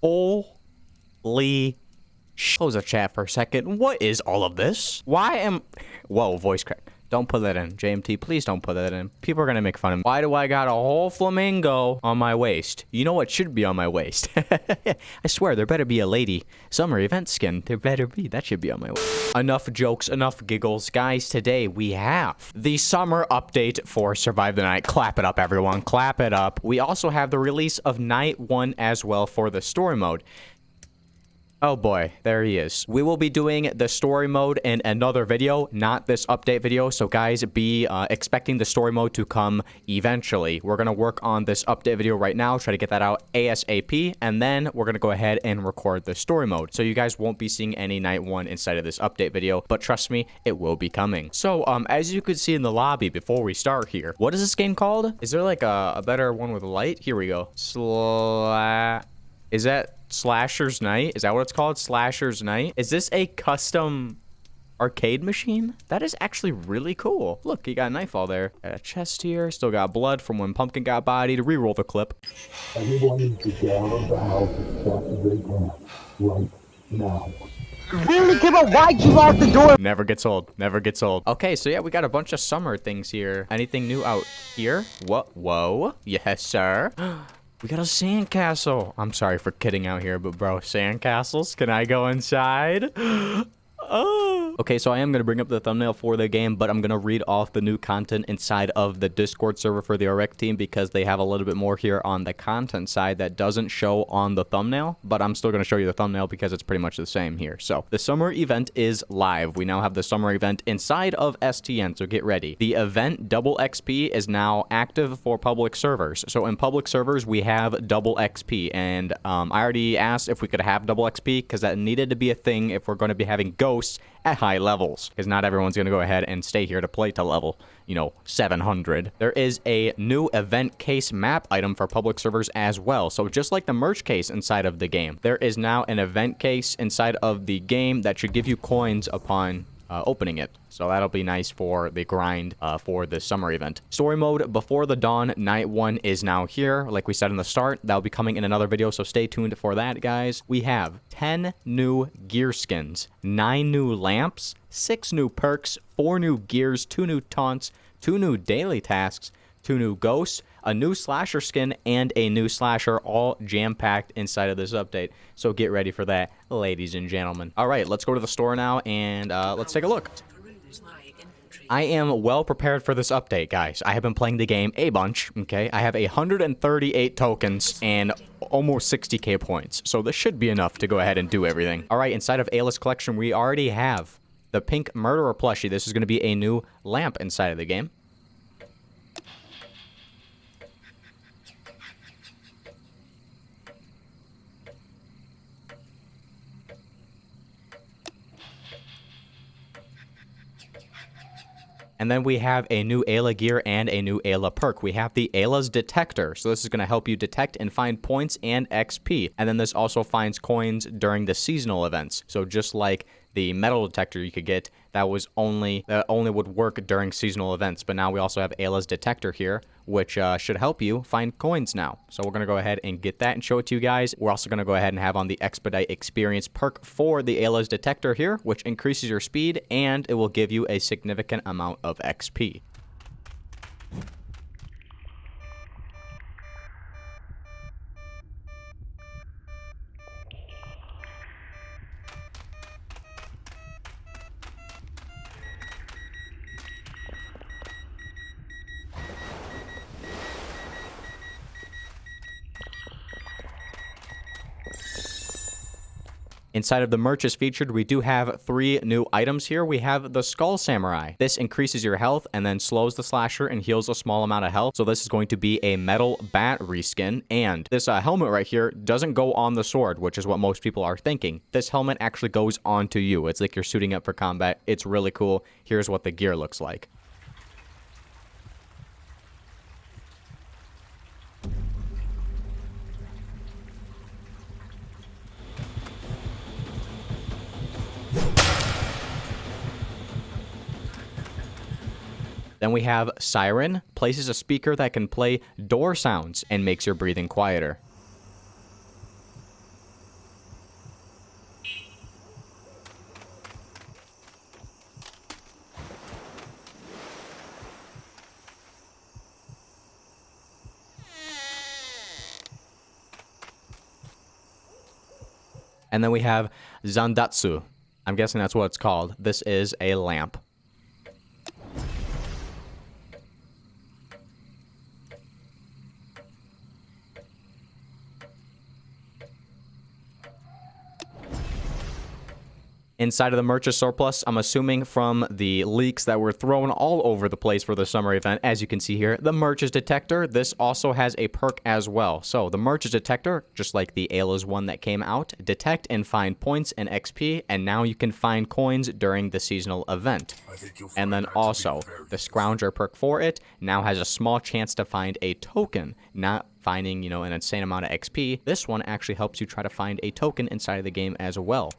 Holy close the chat for a second. What is all of this? Why am... Whoa, voice crack. Don't put that in. JMT, please don't put that in. People are gonna make fun of me. Why do I got a whole flamingo on my waist? You know what should be on my waist? I swear, there better be a lady summer event skin. There better be. That should be on my waist. Enough jokes, enough giggles. Guys, today we have the summer update for Survive the Night. Clap it up, everyone. Clap it up. We also have the release of Night 1 as well for the story mode. Oh boy, there he is. We will be doing the story mode in another video, not this update video. So guys, be expecting the story mode to come eventually. We're going to work on this update video right now, try to get that out ASAP, and then we're going to go ahead and record the story mode. So you guys won't be seeing any Night 1 inside of this update video, but trust me, it will be coming. So as you could see in the lobby before we start here, what is this game called? Is there like a better one with a light? Here we go. Is that Slasher's Night? Is that what it's called? Slasher's Night? Is this a custom arcade machine? That is actually really cool. Look, you got Nightfall there. Got a chest here. Still got blood from when Pumpkin got bodied. Reroll the clip. Everyone needs to get out of the house as fast as they can. Right now. Really, Kibble, why'd you lock the door? Never gets old. Never gets old. Okay, so yeah, we got a bunch of summer things here. Anything new out here? What? Whoa. Yes, sir. We got a sandcastle. I'm sorry for kidding out here, but bro, sandcastles? Can I go inside? Oh. Okay, so I am going to bring up the thumbnail for the game, but I'm going to read off the new content inside of the Discord server for the RX team because they have a little bit more here on the content side that doesn't show on the thumbnail, but I'm still going to show you the thumbnail because it's pretty much the same here. So the summer event is live. We now have the summer event inside of STN, so get ready. The event double XP is now active for public servers. So in public servers, we have double XP, and I already asked if we could have double XP because that needed to be a thing if we're going to be having ghosts at high levels, because not everyone's going to go ahead and stay here to play to level, 700. There is a new event case map item for public servers as well. So just like the merch case inside of the game, there is now an event case inside of the game that should give you coins upon opening it. So that'll be nice for the grind for the summer event. Story mode Before the Dawn Night 1 is now here. Like we said in the start, that'll be coming in another video, so stay tuned for that, guys. We have 10 new gear skins, 9 new lamps, 6 new perks, 4 new gears, 2 new taunts, 2 new daily tasks, 2 new ghosts, a new slasher skin, and a new slasher, all jam-packed inside of this update. So get ready for that, ladies and gentlemen. All right, let's go to the store now, and let's take a look. I am well prepared for this update, guys. I have been playing the game a bunch, okay? I have 138 tokens and almost 60k points. So this should be enough to go ahead and do everything. All right, inside of Ayla's collection, we already have the pink murderer plushie. This is going to be a new lamp inside of the game. And then we have a new Ayla gear and a new Ayla perk. We have the Ayla's detector. So this is going to help you detect and find points and XP. And then this also finds coins during the seasonal events. So just like the metal detector you could get, that only would work during seasonal events. But now we also have Ayla's detector here, which should help you find coins now. So we're going to go ahead and get that and show it to you guys. We're also going to go ahead and have on the Expedite Experience perk for the Ayla's detector here, which increases your speed and it will give you a significant amount of XP. Inside of the merch is featured, we do have 3 new items here. We have the Skull Samurai. This increases your health and then slows the slasher and heals a small amount of health. So this is going to be a metal bat reskin. And this helmet right here doesn't go on the sword, which is what most people are thinking. This helmet actually goes onto you. It's like you're suiting up for combat. It's really cool. Here's what the gear looks like. Then we have Siren, places a speaker that can play door sounds and makes your breathing quieter. And then we have Zandatsu. I'm guessing that's what it's called. This is a lamp. Inside of the merch is surplus, I'm assuming from the leaks that were thrown all over the place for the summer event. As you can see here, the merch is detector. This also has a perk as well. So the merch is detector, just like the Ayla's one that came out. Detect and find points and XP, and now you can find coins during the seasonal event. And then also, the Scrounger perk for it now has a small chance to find a token, not finding, an insane amount of XP. This one actually helps you try to find a token inside of the game as well.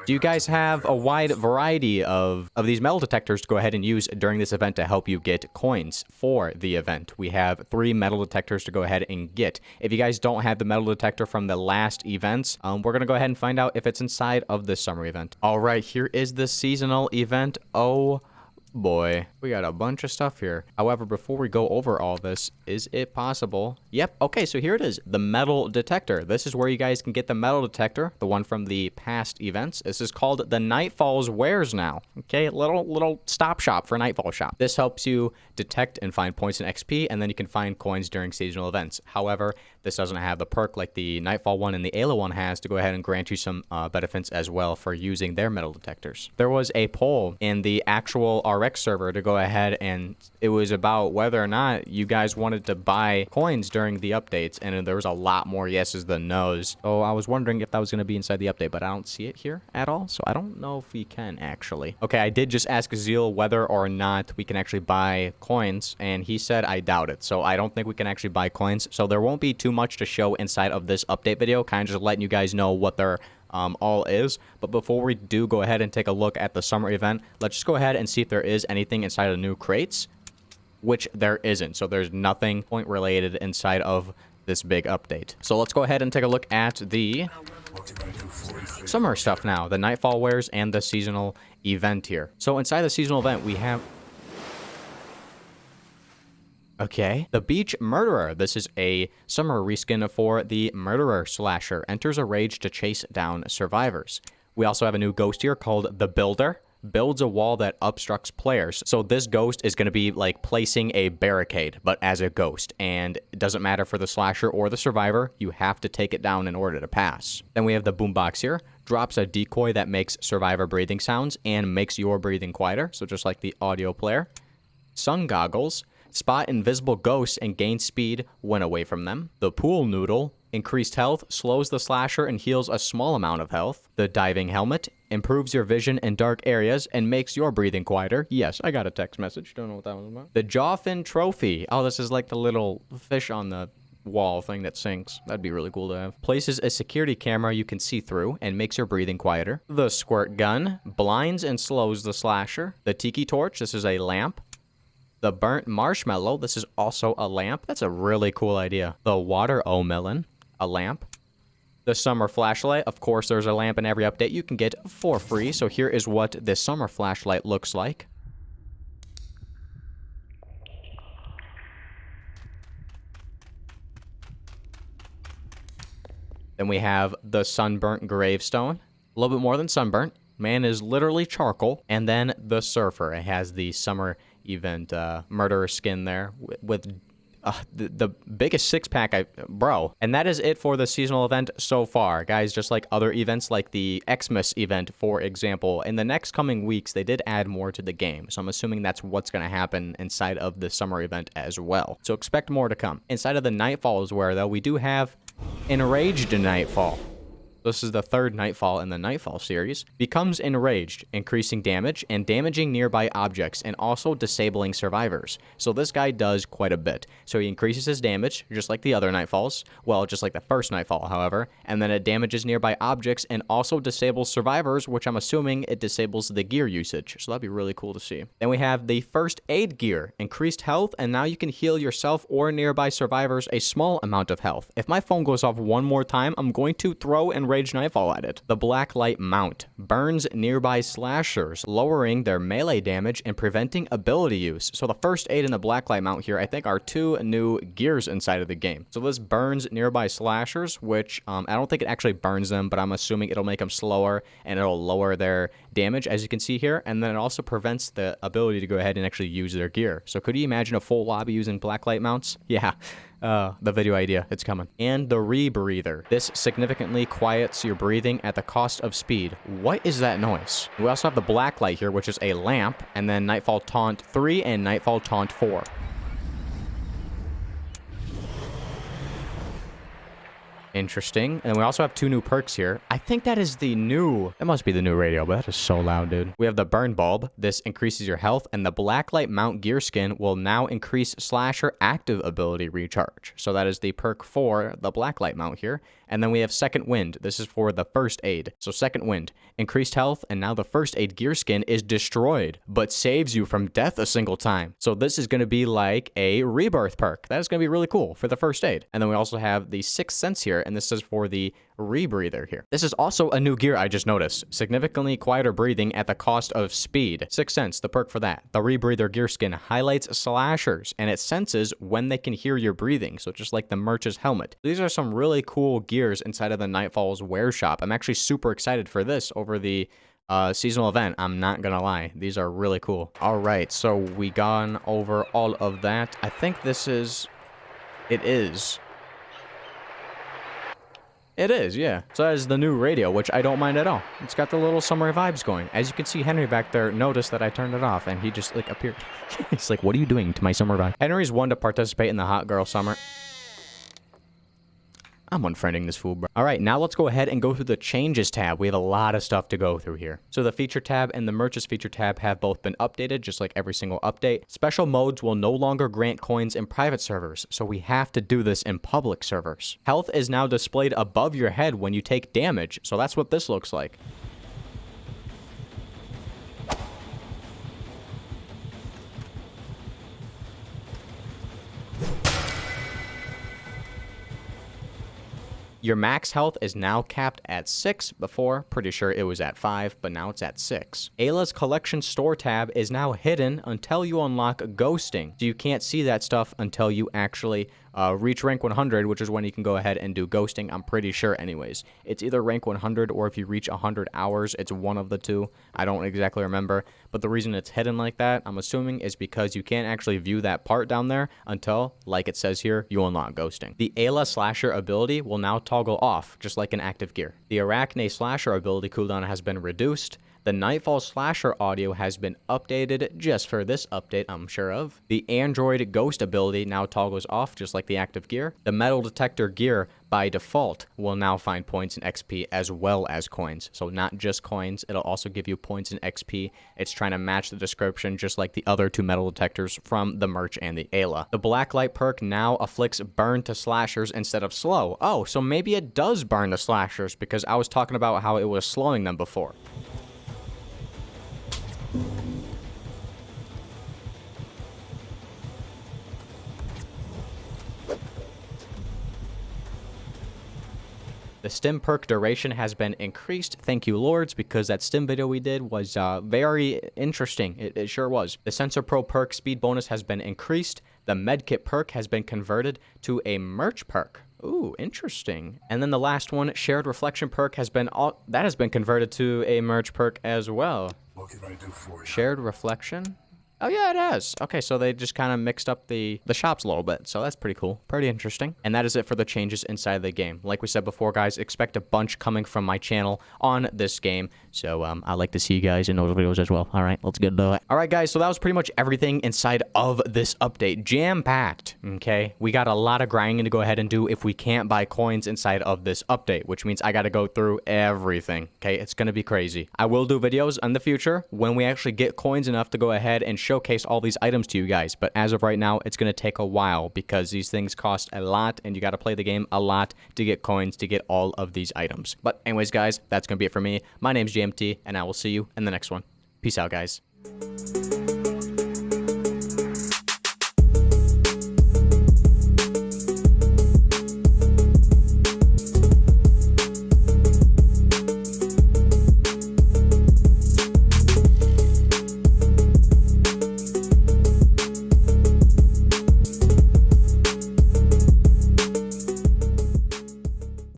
Do you guys have a wide variety of these metal detectors to go ahead and use during this event to help you get coins for the event? We have 3 metal detectors to go ahead and get. If you guys don't have the metal detector from the last events, we're going to go ahead and find out if it's inside of this summer event. All right, here is the seasonal event. Oh boy, we got a bunch of stuff here. However, before we go over all this, is it possible? Yep. Okay, so here it is, the metal detector. This is where you guys can get the metal detector, the one from the past events. This is called the Nightfall's Wares now. Okay, little stop shop for Nightfall shop. This helps you detect and find points in XP, and then you can find coins during seasonal events. However, this doesn't have the perk like the Nightfall one and the Ayla one has to go ahead and grant you some benefits as well for using their metal detectors. There was a poll in the actual RX server to go ahead, and it was about whether or not you guys wanted to buy coins during the updates, and there was a lot more yeses than nos. So I was wondering if that was going to be inside the update, but I don't see it here at all, so I don't know if we can actually. Okay, I did just ask Zeal whether or not we can actually buy coins, and he said I doubt it, so I don't think we can actually buy coins, so there won't be too much to show inside of this update video, kind of just letting you guys know what they're all is. But before we do go ahead and take a look at the summer event, let's just go ahead and see if there is anything inside of the new crates, which there isn't. So there's nothing point related inside of this big update. So let's go ahead and take a look at the summer stuff now, the Nightfall wares and the seasonal event here. So inside the seasonal event, we have the Beach Murderer. This is a summer reskin for the Murderer Slasher. Enters a rage to chase down survivors. We also have a new ghost here called the Builder. Builds a wall that obstructs players. So this ghost is going to be like placing a barricade, but as a ghost. And it doesn't matter for the slasher or the survivor. You have to take it down in order to pass. Then we have the boombox here. Drops a decoy that makes survivor breathing sounds and makes your breathing quieter. So just like the audio player. Sun goggles. Spot invisible ghosts and gain speed when away from them. The pool noodle. Increased health, slows the slasher and heals a small amount of health. The diving helmet improves your vision in dark areas and makes your breathing quieter. Yes, I got a text message. Don't know what that was about. The Jawfin trophy. Oh, this is like the little fish on the wall thing that sinks. That'd be really cool to have. Places a security camera you can see through and makes your breathing quieter. The squirt gun blinds and slows the slasher. The tiki torch. This is a lamp. The burnt marshmallow. This is also a lamp. That's a really cool idea. The water melon. A lamp. The summer flashlight. Of course, there's a lamp in every update you can get for free. So here is what this summer flashlight looks like. Then we have the sunburnt gravestone. A little bit more than sunburnt. Man is literally charcoal. And then the surfer. It has the summer event murderer skin there with the biggest six-pack bro. And that is it for the seasonal event so far, guys. Just like other events like the Xmas event, for example, in the next coming weeks they did add more to the game, so I'm assuming that's what's going to happen inside of the summer event as well, so expect more to come. Inside of the Nightfall is where, though, we do have Enraged Nightfall. This is the third Nightfall in the Nightfall series. Becomes enraged, increasing damage and damaging nearby objects and also disabling survivors. So this guy does quite a bit. So he increases his damage, just like the other Nightfalls. Well, just like the first Nightfall, however. And then it damages nearby objects and also disables survivors, which I'm assuming it disables the gear usage. So that'd be really cool to see. Then we have the first aid gear, increased health, and now you can heal yourself or nearby survivors a small amount of health. If my phone goes off one more time, I'm going to throw Enraged Nightfall at it. The Blacklight Mount burns nearby slashers, lowering their melee damage and preventing ability use. So the first aid and the Blacklight Mount here, I think, are two new gears inside of the game. So this burns nearby slashers, which I don't think it actually burns them, but I'm assuming it'll make them slower and it'll lower their damage, as you can see here. And then it also prevents the ability to go ahead and actually use their gear. So could you imagine a full lobby using Blacklight Mounts? Yeah. The video idea, it's coming. And the Rebreather. This significantly quiets your breathing at the cost of speed. What is that noise? We also have the Blacklight here, which is a lamp, and then Nightfall Taunt 3 and Nightfall Taunt 4. Interesting. And then we also have two new perks here. I think that is the new... That must be the new radio, but that is so loud, dude. We have the Burn Bulb. This increases your health, and the Blacklight Mount gear skin will now increase Slasher active ability recharge. So that is the perk for the Blacklight Mount here. And then we have Second Wind. This is for the first aid. So Second Wind, increased health, and now the first aid gear skin is destroyed, but saves you from death a single time. So this is going to be like a rebirth perk. That is going to be really cool for the first aid. And then we also have the Sixth Sense here, and this is for the Rebreather here. This is also a new gear I just noticed. Significantly quieter breathing at the cost of speed. Sixth Sense, the perk for that. The Rebreather gear skin highlights slashers, and it senses when they can hear your breathing. So just like the Merch's helmet. These are some really cool gears inside of the Nightfall's wear shop. I'm actually super excited for this over the seasonal event. I'm not gonna lie. These are really cool. All right, so we gone over all of that. I think this is... It is, yeah. So that is the new radio, which I don't mind at all. It's got the little summer vibes going. As you can see, Henry back there noticed that I turned it off, and he just, like, appeared. He's like, what are you doing to my summer vibe? Henry's one to participate in the hot girl summer. I'm unfriending this fool, bro. All right, now let's go ahead and go through the changes tab. We have a lot of stuff to go through here. So the feature tab and the merch's feature tab have both been updated, just like every single update. Special modes will no longer grant coins in private servers, so we have to do this in public servers. Health is now displayed above your head when you take damage, so that's what this looks like. Your max health is now capped at 6 before, pretty sure it was at 5, but now it's at 6. Ayla's collection store tab is now hidden until you unlock ghosting. So you can't see that stuff until you actually reach rank 100, which is when you can go ahead and do ghosting, I'm pretty sure anyways. It's either rank 100 or if you reach 100 hours, it's one of the two. I don't exactly remember, but the reason it's hidden like that, I'm assuming, is because you can't actually view that part down there until, like it says here, you unlock ghosting. The Ayla Slasher ability will now toggle off, just like an active gear. The Arachne Slasher ability cooldown has been reduced. The Nightfall Slasher audio has been updated just for this update, I'm sure of. The Android Ghost ability now toggles off, just like the active gear. The Metal Detector gear, by default, will now find points in XP as well as coins. So not just coins, it'll also give you points in XP. It's trying to match the description, just like the other two metal detectors from the merch and the Ayla. The Blacklight perk now afflicts burn to slashers instead of slow. Oh, so maybe it does burn the slashers, because I was talking about how it was slowing them before. The stim perk duration has been increased. Thank you, Lords, because that stim video we did was very interesting. It sure was. The Sensor Pro perk speed bonus has been increased. The Medkit perk has been converted to a merch perk. Ooh, interesting. And then the last one, Shared Reflection perk, has been converted to a merch perk as well. What can I do for you? Shared Reflection? Oh, yeah, it has. Okay, so they just kind of mixed up the shops a little bit. So that's pretty cool. Pretty interesting. And that is it for the changes inside the game. Like we said before, guys, expect a bunch coming from my channel on this game. So I'd like to see you guys in those videos as well. All right, let's get to it. All right, guys, so that was pretty much everything inside of this update. Jam-packed, okay? We got a lot of grinding to go ahead and do if we can't buy coins inside of this update, which means I got to go through everything, okay? It's going to be crazy. I will do videos in the future when we actually get coins enough to go ahead and showcase all these items to you guys, but as of right now, it's going to take a while because these things cost a lot and you got to play the game a lot to get coins to get all of these items. But anyways, guys, that's going to be it for me. My name's JMT, and I will see you in the next one. Peace out, guys.